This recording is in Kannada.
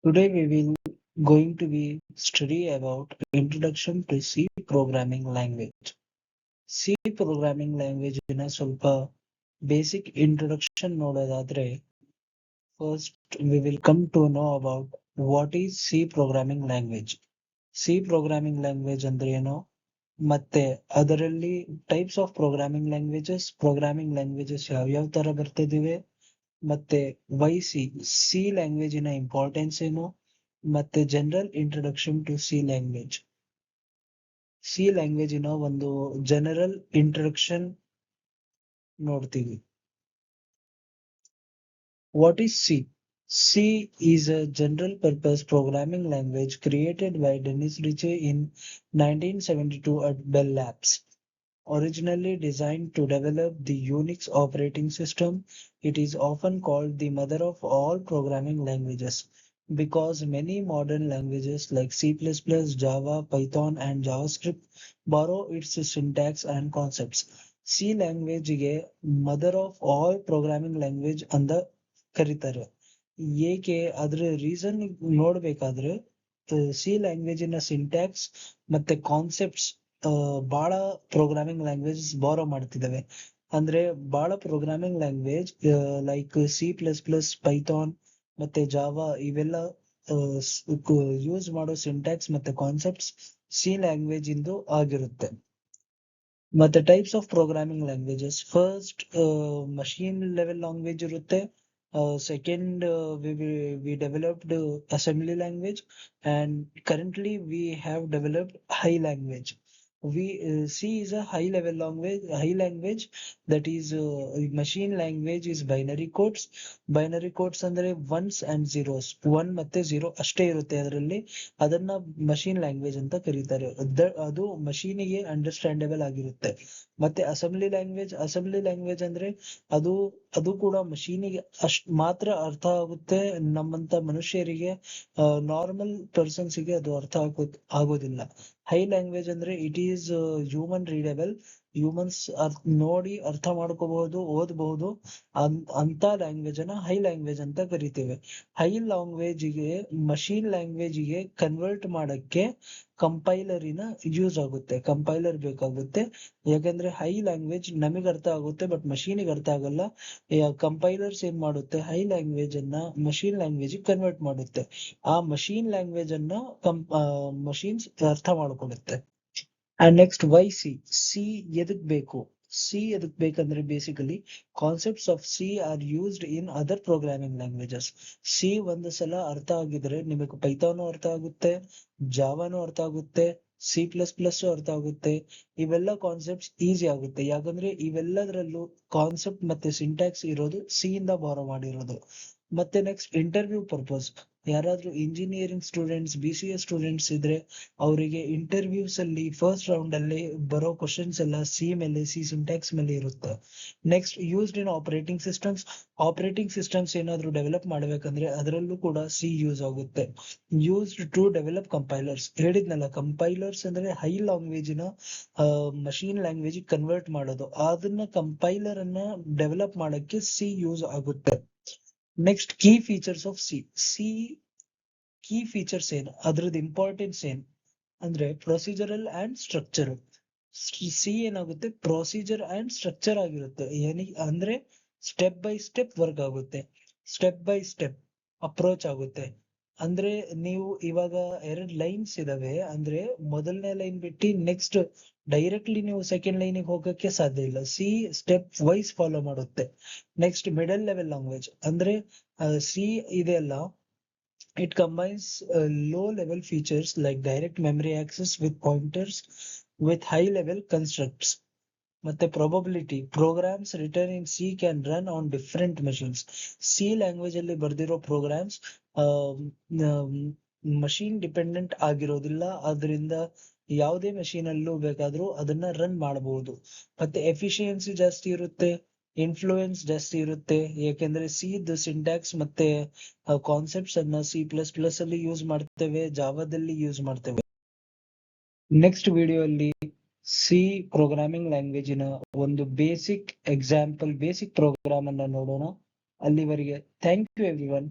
Today we will going to be study about introduction to C programming language. C programming language ನ ಸ್ವಲ್ಪ basic introduction ನೋಡೋದಾದ್ರೆ first we will come to know about what is C programming language. C programming language ಅಂದ್ರೆ ಏನು ಮತ್ತೆ ಅದರಲ್ಲಿ types of programming languages ಯಾವ್ಯಾವ ತರ ಬರ್ತಿದಿವೆ ಮತ್ತೆ ವೈ ಸಿ ಲ್ಯಾಂಗ್ವೇಜಿನ ಇಂಪಾರ್ಟೆನ್ಸ್ ಏನು ಮತ್ತೆ general introduction to C language. C ಲ್ಯಾಂಗ್ವೇಜಿನ ಒಂದು ಜನರಲ್ ಇಂಟ್ರೊಡಕ್ಷನ್ ನೋಡ್ತೀವಿ. What is C? C is a general purpose programming language created by Dennis Ritchie in 1972 at Bell Labs. Originally designed to develop the Unix operating system, it is often called the mother of all programming languages because many modern languages like C++, Java, Python, and JavaScript borrow its syntax and concepts. C language ಗೆ mother of all programming language ಅಂತ ಕರೀತಾರೆ. ಏಕೆ ಅದ್ರ ರೀಸನ್ ನೋಡ್ಬೇಕಾದ್ರೆ ಸಿ ಲ್ಯಾಂಗ್ವೇಜಿನ ಸಿಂಟ್ಯಾಕ್ಸ್ ಮತ್ತೆ ಕಾನ್ಸೆಪ್ಟ್ಸ್ ಬಹಳ ಪ್ರೋಗ್ರಾಮಿಂಗ್ ಲ್ಯಾಂಗ್ವೇಜಸ್ ಬಾರೋ ಮಾಡ್ತಿದ್ದಾವೆ. ಅಂದ್ರೆ ಬಹಳ programming language like C++, Python ಮತ್ತೆ ಜಾವಾ ಇವೆಲ್ಲ ಯೂಸ್ ಮಾಡೋ ಸಿಂಟ್ಯಾಕ್ಸ್ ಮತ್ತೆ ಕಾನ್ಸೆಪ್ಟ್ಸ್ ಸಿ ಲ್ಯಾಂಗ್ವೇಜ್ ಇಂದು ಆಗಿರುತ್ತೆ. ಮತ್ತೆ types of programming languages, first machine level language ಇರುತ್ತೆ. Second, we developed assembly language, and currently we have developed high language. C is a high language that is machine language is binary codes. Binary codes ಅಂದ್ರೆ ones and zeros, 1 ಮತ್ತೆ 0 ಅಷ್ಟೇ ಇರುತ್ತೆ ಅದರಲ್ಲಿ. ಅದನ್ನ ಮಷೀನ್ ಲ್ಯಾಂಗ್ವೇಜ್ ಅಂತ ಕರೀತಾರೆ. ಅದು ಮಷೀನಿಗೆ ಅಂಡರ್ಸ್ಟ್ಯಾಂಡೇಬಲ್ ಆಗಿರುತ್ತೆ. ಮತ್ತೆ ಅಸೆಂಬ್ಲಿ ಲ್ಯಾಂಗ್ವೇಜ್ ಅಂದ್ರೆ ಅದು ಕೂಡ ಮಷೀನಿಗೆ ಮಾತ್ರ ಅರ್ಥ ಆಗುತ್ತೆ. ನಮ್ಮಂತ ಮನುಷ್ಯರಿಗೆ ನಾರ್ಮಲ್ ಪರ್ಸನ್ಸ್ಗೆ ಅದು ಅರ್ಥ ಆಗೋದಿಲ್ಲ. ಹೈ ಲ್ಯಾಂಗ್ವೇಜ್ ಅಂದ್ರೆ it is human readable, humans ನೋಡಿ ಅರ್ಥ ಮಾಡ್ಕೋಬಹುದು, ಓದಬಹುದು. ಅಂತ ಲ್ಯಾಂಗ್ವೇಜ್ ಅನ್ನ ಹೈ ಲ್ಯಾಂಗ್ವೇಜ್ ಅಂತ ಕರಿತೇವೆ. ಹೈ ಲ್ಯಾಂಗ್ವೇಜ್ಗೆ ಮಷೀನ್ ಲ್ಯಾಂಗ್ವೇಜ್ಗೆ ಕನ್ವರ್ಟ್ ಮಾಡಕ್ಕೆ ಕಂಪೈಲರಿನ ಯೂಸ್ ಆಗುತ್ತೆ. ಕಂಪೈಲರ್ ಬೇಕಾಗುತ್ತೆ. ಯಾಕಂದ್ರೆ ಹೈ ಲ್ಯಾಂಗ್ವೇಜ್ ನಮಗೆ ಅರ್ಥ ಆಗುತ್ತೆ ಬಟ್ ಮಷೀನಿಗೆ ಅರ್ಥ ಆಗಲ್ಲ. ಕಂಪೈಲರ್ಸ್ ಏನ್ ಮಾಡುತ್ತೆ, ಹೈ ಲ್ಯಾಂಗ್ವೇಜ್ ಅನ್ನ ಮಷೀನ್ ಲ್ಯಾಂಗ್ವೇಜ್ ಕನ್ವರ್ಟ್ ಮಾಡುತ್ತೆ. ಆ ಮಷೀನ್ ಲ್ಯಾಂಗ್ವೇಜ್ ಅನ್ನ ಮಷೀನ್ಸ್ ಅರ್ಥ ಮಾಡ್ಕೊಳ್ಳುತ್ತೆ. ಅಂಡ್ ನೆಕ್ಸ್ಟ್ ವೈ ಸಿ ಎದಕ್ ಬೇಕು? ಸಿ ಎದಕ್ ಬೇಕಂದ್ರೆ basically concepts of C are used in other programming languages. C ಒಂದು ಸಲ ಅರ್ಥ ಆಗಿದ್ರೆ ನಿಮಗೆ ಪೈಥಾನು ಅರ್ಥ ಆಗುತ್ತೆ, ಜಾವಾನು ಅರ್ಥ ಆಗುತ್ತೆ, C++ ಅರ್ಥ ಆಗುತ್ತೆ. ಇವೆಲ್ಲ ಕಾನ್ಸೆಪ್ಟ್ಸ್ ಈಸಿ ಆಗುತ್ತೆ. ಯಾಕಂದ್ರೆ ಇವೆಲ್ಲದರಲ್ಲೂ ಕಾನ್ಸೆಪ್ಟ್ ಮತ್ತೆ ಸಿಂಟ್ಯಾಕ್ಸ್ ಇರೋದು ಸಿ ಇಂದ ಬಾರೋ ಮಾಡಿರೋದು. ಮತ್ತೆ ನೆಕ್ಸ್ಟ್ ಇಂಟರ್ವ್ಯೂ ಪರ್ಪಸ್. ಯಾರಾದ್ರೂ ಇಂಜಿನಿಯರಿಂಗ್ ಸ್ಟೂಡೆಂಟ್ಸ್, BCA ಸ್ಟೂಡೆಂಟ್ಸ್ ಇದ್ರೆ ಅವರಿಗೆ ಇಂಟರ್ವ್ಯೂಸ್ ಅಲ್ಲಿ ಫಸ್ಟ್ ರೌಂಡ್ ಅಲ್ಲಿ ಬರೋ ಕ್ವಶನ್ಸ್ ಎಲ್ಲ ಸಿ ಮೇಲೆ, ಸಿ ಸಿಂಟ್ಯಾಕ್ಸ್ ಮೇಲೆ ಇರುತ್ತೆ. Next used in operating systems ಏನಾದ್ರು ಡೆವಲಪ್ ಮಾಡ್ಬೇಕಂದ್ರೆ ಅದರಲ್ಲೂ ಕೂಡ ಸಿ ಯೂಸ್ ಆಗುತ್ತೆ. Used to develop compilers. ಹೇಳಿದ್ನಲ್ಲ, ಕಂಪೈಲರ್ಸ್ ಅಂದ್ರೆ ಹೈ ಲ್ಯಾಂಗ್ವೇಜಿನ ಮಷೀನ್ ಲ್ಯಾಂಗ್ವೇಜ್ ಕನ್ವರ್ಟ್ ಮಾಡೋದು. ಅದನ್ನ ಕಂಪೈಲರ್ ಅನ್ನ ಡೆವಲಪ್ ಮಾಡಕ್ಕೆ ಸಿ ಯೂಸ್ ಆಗುತ್ತೆ. Next key features of C key features ಏನು, ಅದ್ರದ್ದು ಇಂಪಾರ್ಟೆನ್ಸ್ ಏನು ಅಂದ್ರೆ ಪ್ರೊಸೀಜರಲ್ ಅಂಡ್ ಸ್ಟ್ರಕ್ಚರ್. ಸಿ ಏನಾಗುತ್ತೆ, ಪ್ರೊಸೀಜರ್ ಅಂಡ್ ಸ್ಟ್ರಕ್ಚರ್ ಆಗಿರುತ್ತೆ. ಅಂದ್ರೆ ಸ್ಟೆಪ್ ಬೈ ಸ್ಟೆಪ್ ವರ್ಕ್ ಆಗುತ್ತೆ, ಸ್ಟೆಪ್ ಬೈ ಸ್ಟೆಪ್ ಅಪ್ರೋಚ್ ಆಗುತ್ತೆ. ಅಂದ್ರೆ ನೀವು ಇವಾಗ 2 ಲೈನ್ಸ್ ಇದಾವೆ ಅಂದ್ರೆ ಮೊದಲನೇ ಲೈನ್ ಬಿಟ್ಟು ನೆಕ್ಸ್ಟ್ ಡೈರೆಕ್ಟ್ಲಿ ನೀವು ಸೆಕೆಂಡ್ ಲೈನಿಗೆ ಹೋಗಕ್ಕೆ ಸಾಧ್ಯ ಇಲ್ಲ. ಸಿ ಸ್ಟೆಪ್ ವೈಸ್ ಫಾಲೋ ಮಾಡುತ್ತೆ. ನೆಕ್ಸ್ಟ್ ಮಿಡಲ್ ಲೆವೆಲ್ ಲ್ಯಾಂಗ್ವೇಜ್ ಅಂದ್ರೆ ಸಿ ಇದೆಯಲ್ಲ, it combines low level features like direct memory access with pointers with high level constructs. ಮತ್ತೆ probability, programs written in C can run on different machines. C language ಅಲ್ಲಿ ಬರ್ದಿರೋ ಪ್ರೋಗ್ರಾಮ್ಸ್ ಮಷೀನ್ ಡಿಪೆಂಡೆಂಟ್ ಆಗಿರೋದಿಲ್ಲ. ಅದರಿಂದ ಯಾವುದೇ ಮಷೀನ್ ಅಲ್ಲೂ ಬೇಕಾದ್ರೂ ಅದನ್ನ ರನ್ ಮಾಡಬಹುದು. ಮತ್ತೆ ಎಫಿಷಿಯನ್ಸಿ ಜಾಸ್ತಿ ಇರುತ್ತೆ, ಇನ್ಫ್ಲೂಯೆನ್ಸ್ ಜಾಸ್ತಿ ಇರುತ್ತೆ. ಯಾಕೆಂದ್ರೆ ಸಿ ಸಿಂಟ್ಯಾಕ್ಸ್ ಮತ್ತೆ ಕಾನ್ಸೆಪ್ಟ್ಸ್ ಅನ್ನ C++ ಅಲ್ಲಿ ಯೂಸ್ ಮಾಡ್ತೇವೆ, ಜಾವಾದಲ್ಲಿ ಯೂಸ್ ಮಾಡ್ತೇವೆ. ನೆಕ್ಸ್ಟ್ ವಿಡಿಯೋ ಅಲ್ಲಿ ಸಿ ಪ್ರೋಗ್ರಾಮಿಂಗ್ ಲ್ಯಾಂಗ್ವೇಜಿನ ಒಂದು ಬೇಸಿಕ್ ಪ್ರೋಗ್ರಾಮ್ ಅನ್ನ ನೋಡೋಣ. ಅಲ್ಲಿವರೆಗೆ ಥ್ಯಾಂಕ್ ಯು ಎವ್ರಿವನ್.